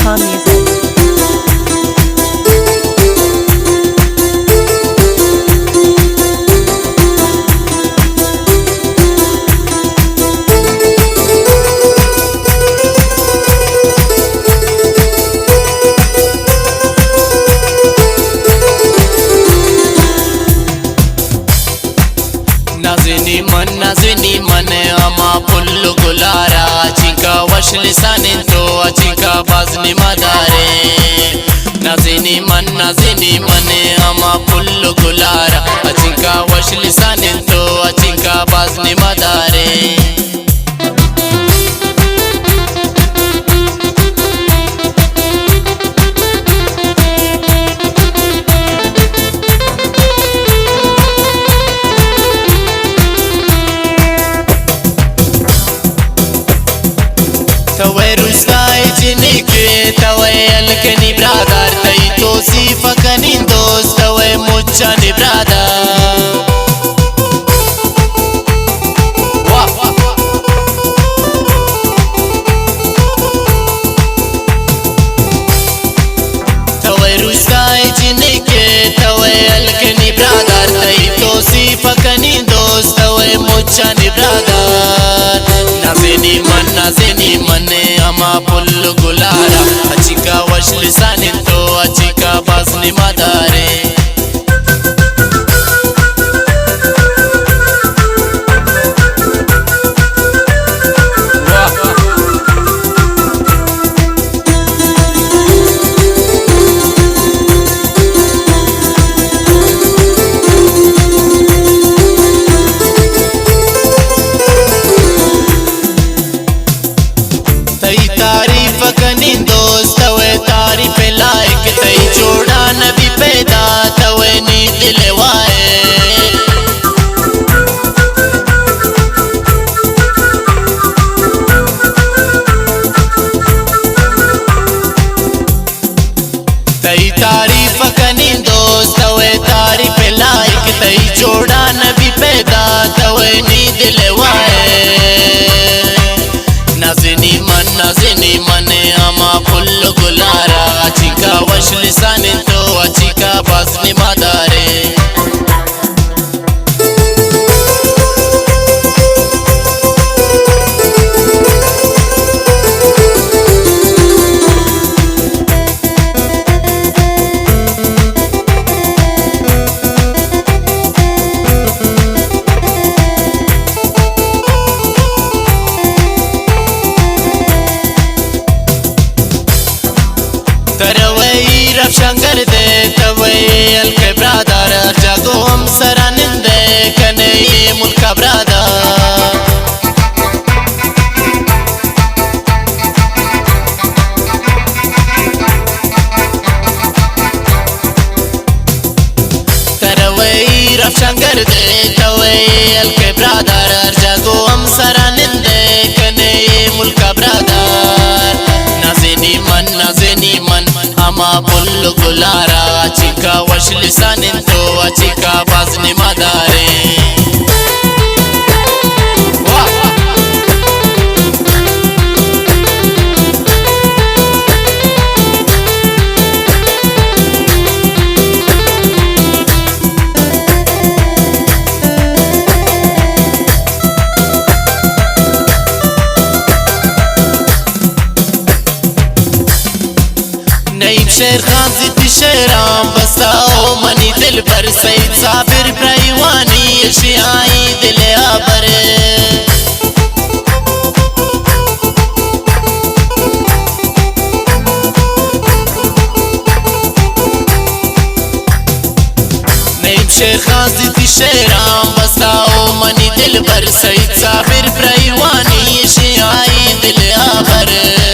Farhan Music. नाज़नी मन अमा पुल्लु गुलारा चिका वश लिसानिन तो चिका बाज़नी मदारे नाज़नी मन अमा पुल्लु गुलारा चिका वश लिसानिन तो चिका बाज़नी मदारे तवे रुस्ताई जिनके तवे अलकनी ब्रादर तई तोसीफ कनी दोस्त तवे मुच्चानी ब्रादर तवे रुस्ताई जिनके तवे अलकनी ब्रादर तई तोसीफ कनी दोस्त तवे मुच्चानी ब्रादर नाज़नी मन अमा पुल्लु गुलारा चिका वश लिसानिन तो चिका बाज़नी मदारे तारीफ कनी दोस्त तवे तारीफ लायक तई जोड़ा नबी पैदा तवे नी दिलवाए तई तारीफ कनी दोस्त तवे तारीफ लायक तई जोड़ा नबी पैदा तवे नी दिलवाए नाज़नी मन अमा पुल्लु गुलारा चिका वश लिसानिन तो चिका बाज़नी मदारे तरवई रफशंकर दे तवई अलके ब्रादर जागो हम सरानिंदे कने ये मुल्का ब्रादर तरवई रफशंकर दे तवई अलके ब्रादर जागो हम सरानिंदे कने ये मुल्का ब्रादर नाज़नी मन अमा पुल्लु गुलारा चिका वश लिसानिन तो चिका बाज़नी मदारे नईम शेर खान जिद्दी शेराम बसाओ मनी दिल पर सईद साबिर प्राइवानी शियाई दिल आबर नईम शेर खान जिद्दी शेराम बसाओ मनी दिल पर सईद साबिर प्राइवानी शियाई दिल आबर